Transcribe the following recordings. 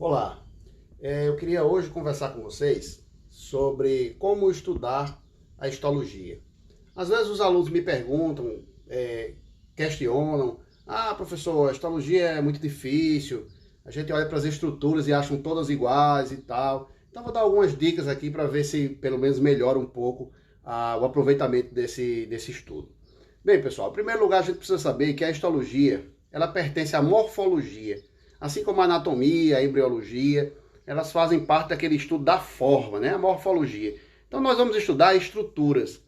Olá, eu queria hoje conversar com vocês sobre como estudar a histologia. Às vezes os alunos me perguntam, questionam, professor, a histologia é muito difícil, a gente olha para as estruturas e acham todas iguais e tal. Então vou dar algumas dicas aqui para ver se pelo menos melhora um pouco o aproveitamento desse estudo. Bem, pessoal, em primeiro lugar a gente precisa saber que a histologia, ela pertence à morfologia. Assim como a anatomia, a embriologia, elas fazem parte daquele estudo da forma, né? A morfologia. Então nós vamos estudar estruturas.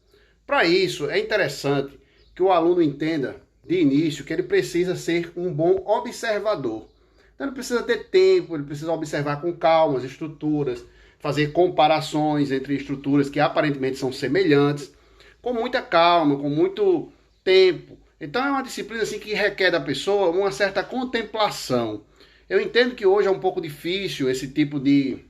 Para isso, é interessante que o aluno entenda de início que ele precisa ser um bom observador. Então ele precisa ter tempo, ele precisa observar com calma as estruturas, fazer comparações entre estruturas que aparentemente são semelhantes, com muita calma, com muito tempo. Então é uma disciplina assim, que requer da pessoa uma certa contemplação. Eu entendo que hoje é um pouco difícil esse tipo de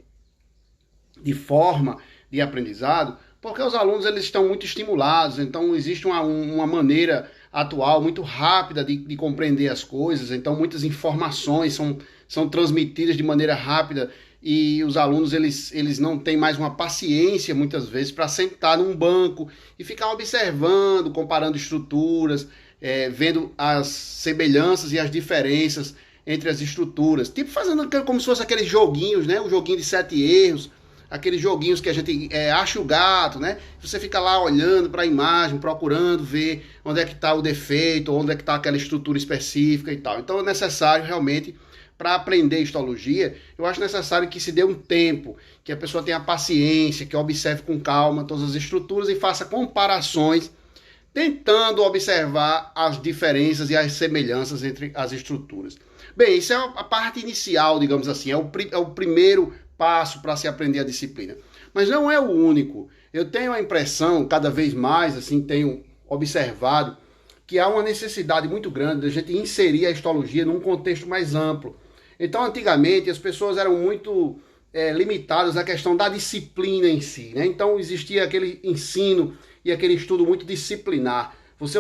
forma de aprendizado, porque os alunos eles estão muito estimulados, então existe uma maneira atual muito rápida de compreender as coisas, então muitas informações são transmitidas de maneira rápida e os alunos eles não têm mais uma paciência muitas vezes para sentar num banco e ficar observando, comparando estruturas, vendo as semelhanças e as diferenças entre as estruturas, tipo fazendo como se fosse aqueles joguinhos, né? O joguinho de 7 erros, aqueles joguinhos que a gente acha o gato, né? Você fica lá olhando para a imagem, procurando ver onde é que está o defeito, onde é que está aquela estrutura específica e tal. Então é necessário realmente, para aprender histologia, eu acho necessário que se dê um tempo, que a pessoa tenha paciência, que observe com calma todas as estruturas e faça comparações, tentando observar as diferenças e as semelhanças entre as estruturas. Bem, isso é a parte inicial, digamos assim, é o primeiro passo para se aprender a disciplina. Mas não é o único. Eu tenho a impressão, cada vez mais, assim, tenho observado, que há uma necessidade muito grande de a gente inserir a histologia num contexto mais amplo. Então, antigamente, as pessoas eram muito limitadas à questão da disciplina em si, né? Então, existia aquele ensino e aquele estudo muito disciplinar. Você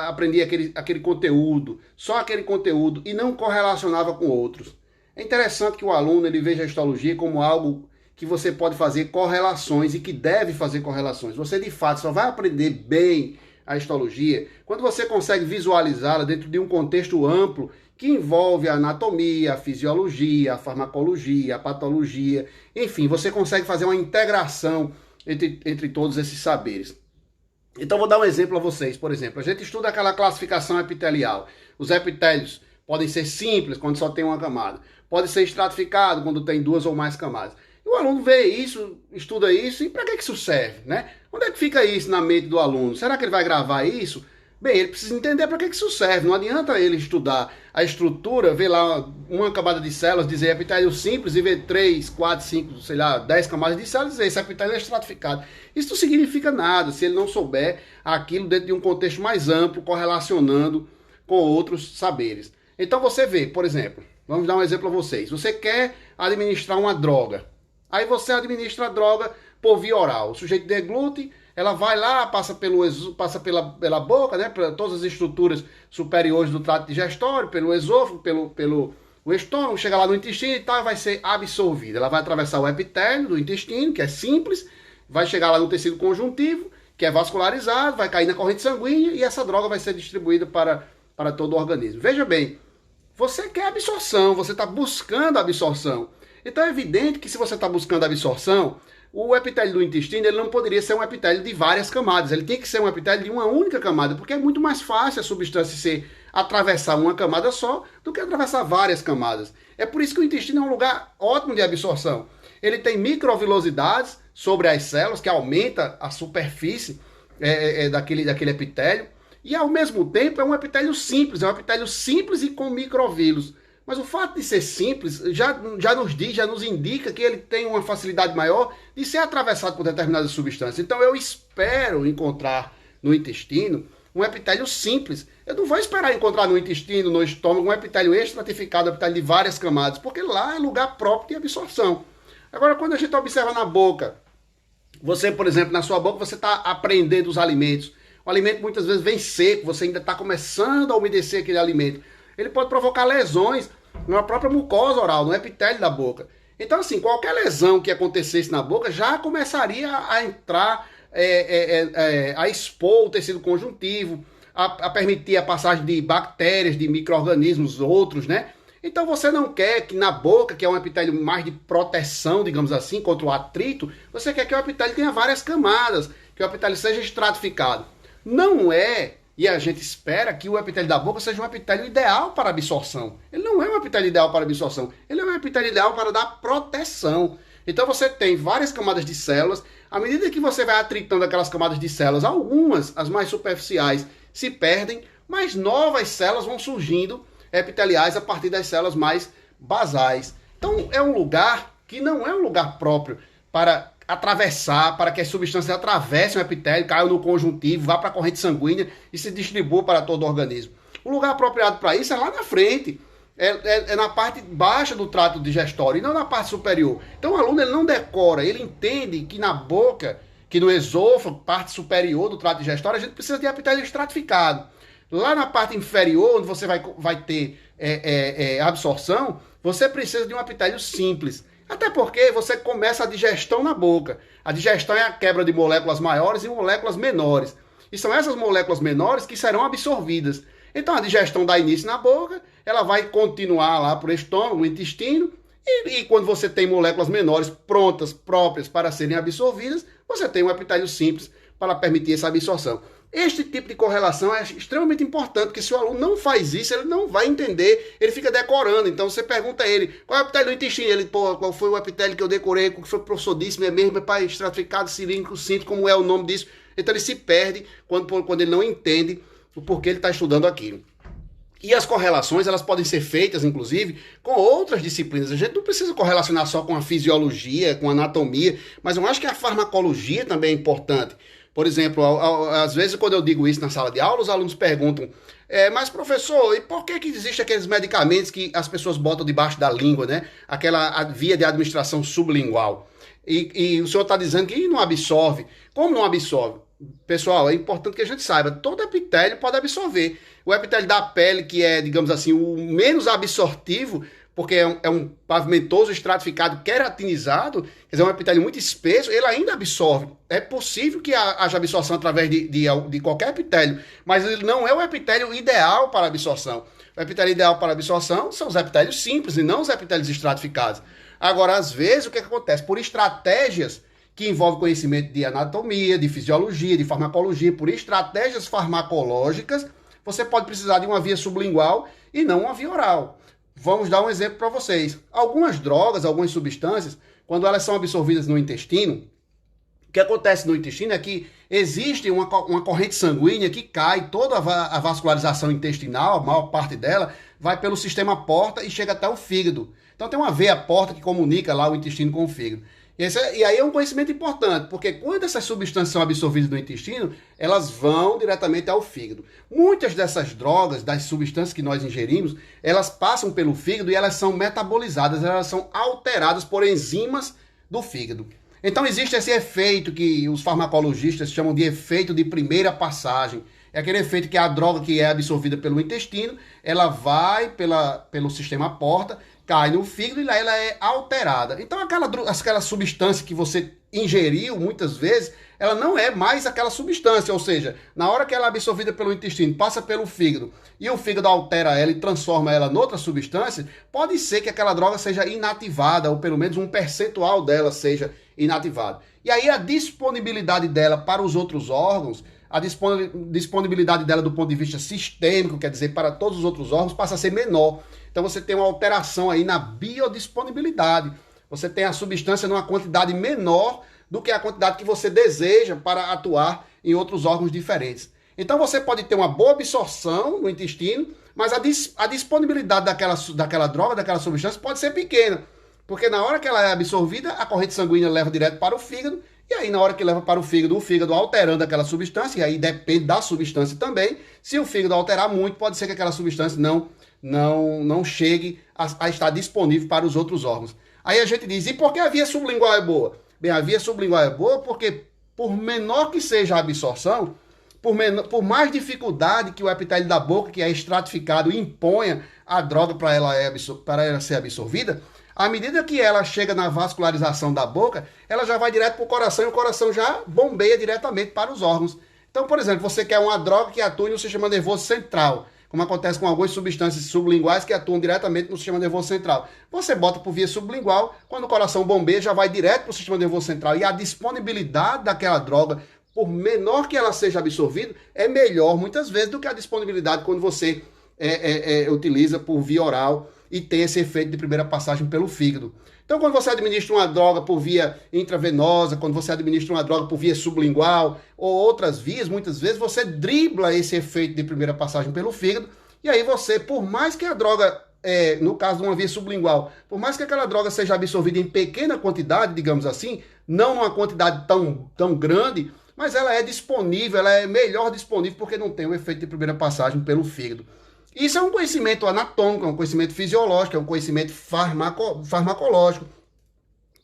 aprendia aquele conteúdo, só aquele conteúdo, e não correlacionava com outros. É interessante que o aluno ele veja a histologia como algo que você pode fazer correlações e que deve fazer correlações. Você, de fato, só vai aprender bem a histologia quando você consegue visualizá-la dentro de um contexto amplo que envolve a anatomia, a fisiologia, a farmacologia, a patologia. Enfim, você consegue fazer uma integração entre todos esses saberes. Então vou dar um exemplo a vocês. Por exemplo, a gente estuda aquela classificação epitelial. Os epitélios podem ser simples quando só tem uma camada. Pode ser estratificado quando tem duas ou mais camadas. E o aluno vê isso, estuda isso, e para que isso serve, né? Onde é que fica isso na mente do aluno? Será que ele vai gravar isso? Bem, ele precisa entender para que isso serve. Não adianta ele estudar a estrutura, ver lá uma camada de células, dizer epitélio simples e ver 3, 4, 5, sei lá, 10 camadas de células e dizer esse epitélio é estratificado. Isso não significa nada se ele não souber aquilo dentro de um contexto mais amplo, correlacionando com outros saberes. Então você vê, por exemplo, vamos dar um exemplo a vocês. Você quer administrar uma droga. Aí você administra a droga por via oral. O sujeito deglute, ela vai lá, passa pela boca, né, para todas as estruturas superiores do trato digestório, pelo esôfago, pelo o estômago, chega lá no intestino e tal, vai ser absorvida. Ela vai atravessar o epitélio do intestino, que é simples, vai chegar lá no tecido conjuntivo, que é vascularizado, vai cair na corrente sanguínea e essa droga vai ser distribuída para todo o organismo. Veja bem, você quer absorção, você está buscando a absorção. Então é evidente que se você está buscando a absorção, o epitélio do intestino ele não poderia ser um epitélio de várias camadas, ele tem que ser um epitélio de uma única camada, porque é muito mais fácil a substância atravessar uma camada só do que atravessar várias camadas. É por isso que o intestino é um lugar ótimo de absorção. Ele tem microvilosidades sobre as células, que aumenta a superfície daquele epitélio, e ao mesmo tempo é um epitélio simples e com microvílos. Mas o fato de ser simples já nos indica que ele tem uma facilidade maior de ser atravessado por determinadas substâncias. Então eu espero encontrar no intestino um epitélio simples. Eu não vou esperar encontrar no intestino, no estômago, um epitélio estratificado, um epitélio de várias camadas, porque lá é lugar próprio de absorção. Agora, quando a gente observa na boca, você, por exemplo, na sua boca, você está aprendendo os alimentos. O alimento muitas vezes vem seco, você ainda está começando a umedecer aquele alimento. Ele pode provocar lesões na própria mucosa oral, no epitélio da boca. Então, assim, qualquer lesão que acontecesse na boca já começaria a entrar, a expor o tecido conjuntivo, a permitir a passagem de bactérias, de micro-organismos outros, né? Então você não quer que na boca, que é um epitélio mais de proteção, digamos assim, contra o atrito, você quer que o epitélio tenha várias camadas, que o epitélio seja estratificado. Não é, e a gente espera que o epitélio da boca seja um epitélio ideal para absorção. Ele não é um epitélio ideal para absorção, ele é um epitélio ideal para dar proteção. Então você tem várias camadas de células, à medida que você vai atritando aquelas camadas de células, algumas, as mais superficiais, se perdem, mas novas células vão surgindo epiteliais a partir das células mais basais. Então é um lugar que não é um lugar próprio para atravessar, para que as substâncias atravessem o epitélio, caiam no conjuntivo, vá para a corrente sanguínea e se distribuam para todo o organismo. O lugar apropriado para isso é lá na frente, é na parte baixa do trato digestório e não na parte superior. Então o aluno ele não decora, ele entende que na boca, que no esôfago, parte superior do trato digestório, a gente precisa de epitélio estratificado. Lá na parte inferior, onde você vai ter absorção, você precisa de um epitélio simples. Até porque você começa a digestão na boca. A digestão é a quebra de moléculas maiores e moléculas menores. E são essas moléculas menores que serão absorvidas. Então a digestão dá início na boca, ela vai continuar lá para o estômago, no intestino, e quando você tem moléculas menores prontas, próprias para serem absorvidas, você tem um epitélio simples para permitir essa absorção. Este tipo de correlação é extremamente importante, porque se o aluno não faz isso, ele não vai entender, ele fica decorando. Então você pergunta a ele, qual é o epitélio do intestino? Ele, qual foi o epitélio que eu decorei, qual foi o professor disse, é mesmo, é estratificado, cilíndrico, cinto, como é o nome disso? Então ele se perde quando ele não entende o porquê ele está estudando aquilo. E as correlações, elas podem ser feitas, inclusive, com outras disciplinas. A gente não precisa correlacionar só com a fisiologia, com a anatomia, mas eu acho que a farmacologia também é importante. Por exemplo, às vezes quando eu digo isso na sala de aula, os alunos perguntam, mas professor, e por que existem aqueles medicamentos que as pessoas botam debaixo da língua, né? Aquela via de administração sublingual. E o senhor está dizendo que não absorve. Como não absorve? Pessoal, é importante que a gente saiba, todo epitélio pode absorver. O epitélio da pele, que é, digamos assim, o menos absortivo, porque é um pavimentoso estratificado queratinizado, quer dizer, um epitélio muito espesso, ele ainda absorve. É possível que haja absorção através de qualquer epitélio, mas ele não é o epitélio ideal para absorção. O epitélio ideal para absorção são os epitélios simples e não os epitélios estratificados. Agora, às vezes, o que acontece? Por estratégias que envolvem conhecimento de anatomia, de fisiologia, de farmacologia, por estratégias farmacológicas, você pode precisar de uma via sublingual e não uma via oral. Vamos dar um exemplo para vocês. Algumas drogas, algumas substâncias, quando elas são absorvidas no intestino, o que acontece no intestino é que existe uma corrente sanguínea que cai, toda a vascularização intestinal, a maior parte dela, vai pelo sistema porta e chega até o fígado. Então tem uma veia porta que comunica lá o intestino com o fígado. E aí é um conhecimento importante, porque quando essas substâncias são absorvidas no intestino, elas vão diretamente ao fígado. Muitas dessas drogas, das substâncias que nós ingerimos, elas passam pelo fígado e elas são metabolizadas, elas são alteradas por enzimas do fígado. Então existe esse efeito que os farmacologistas chamam de efeito de primeira passagem. É aquele efeito que a droga que é absorvida pelo intestino, ela vai pelo sistema porta, cai no fígado e lá ela é alterada. Então aquela substância que você ingeriu muitas vezes, ela não é mais aquela substância, ou seja, na hora que ela é absorvida pelo intestino, passa pelo fígado e o fígado altera ela e transforma ela em outra substância, pode ser que aquela droga seja inativada, ou pelo menos um percentual dela seja inativado. E aí a disponibilidade dela para os outros órgãos, a disponibilidade dela do ponto de vista sistêmico, quer dizer, para todos os outros órgãos, passa a ser menor. Então você tem uma alteração aí na biodisponibilidade. Você tem a substância numa quantidade menor do que a quantidade que você deseja para atuar em outros órgãos diferentes. Então você pode ter uma boa absorção no intestino, mas a disponibilidade daquela droga, daquela substância pode ser pequena. Porque na hora que ela é absorvida, a corrente sanguínea leva direto para o fígado, e aí na hora que leva para o fígado alterando aquela substância, e aí depende da substância também, se o fígado alterar muito, pode ser que aquela substância não chegue a estar disponível para os outros órgãos. Aí a gente diz, e por que a via sublingual é boa? Bem, a via sublingual é boa porque, por menor que seja a absorção, por mais dificuldade que o epitélio da boca, que é estratificado, imponha a droga para ela ser absorvida, à medida que ela chega na vascularização da boca, ela já vai direto para o coração e o coração já bombeia diretamente para os órgãos. Então, por exemplo, você quer uma droga que atue no sistema nervoso central, como acontece com algumas substâncias sublinguais que atuam diretamente no sistema nervoso central. Você bota por via sublingual, quando o coração bombeia, já vai direto para o sistema nervoso central. E a disponibilidade daquela droga, por menor que ela seja absorvida, é melhor muitas vezes do que a disponibilidade quando você utiliza por via oral e tem esse efeito de primeira passagem pelo fígado. Então, quando você administra uma droga por via intravenosa, quando você administra uma droga por via sublingual ou outras vias, muitas vezes você dribla esse efeito de primeira passagem pelo fígado, e aí você, por mais que a droga, no caso de uma via sublingual, por mais que aquela droga seja absorvida em pequena quantidade, digamos assim, não numa quantidade tão grande, mas ela é disponível, ela é melhor disponível porque não tem o efeito de primeira passagem pelo fígado. Isso é um conhecimento anatômico, é um conhecimento fisiológico, é um conhecimento farmacológico,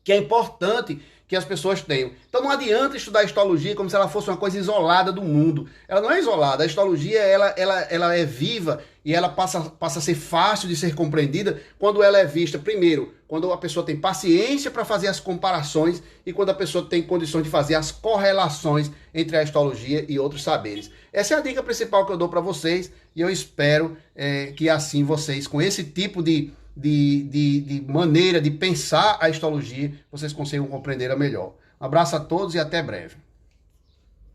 que é importante que as pessoas tenham. Então não adianta estudar a histologia como se ela fosse uma coisa isolada do mundo. Ela não é isolada. A histologia ela é viva e ela passa a ser fácil de ser compreendida quando ela é vista, primeiro, quando a pessoa tem paciência para fazer as comparações e quando a pessoa tem condições de fazer as correlações entre a histologia e outros saberes. Essa é a dica principal que eu dou para vocês e eu espero que assim vocês, com esse tipo de maneira de pensar a histologia, vocês consigam compreender melhor. Um abraço a todos e até breve.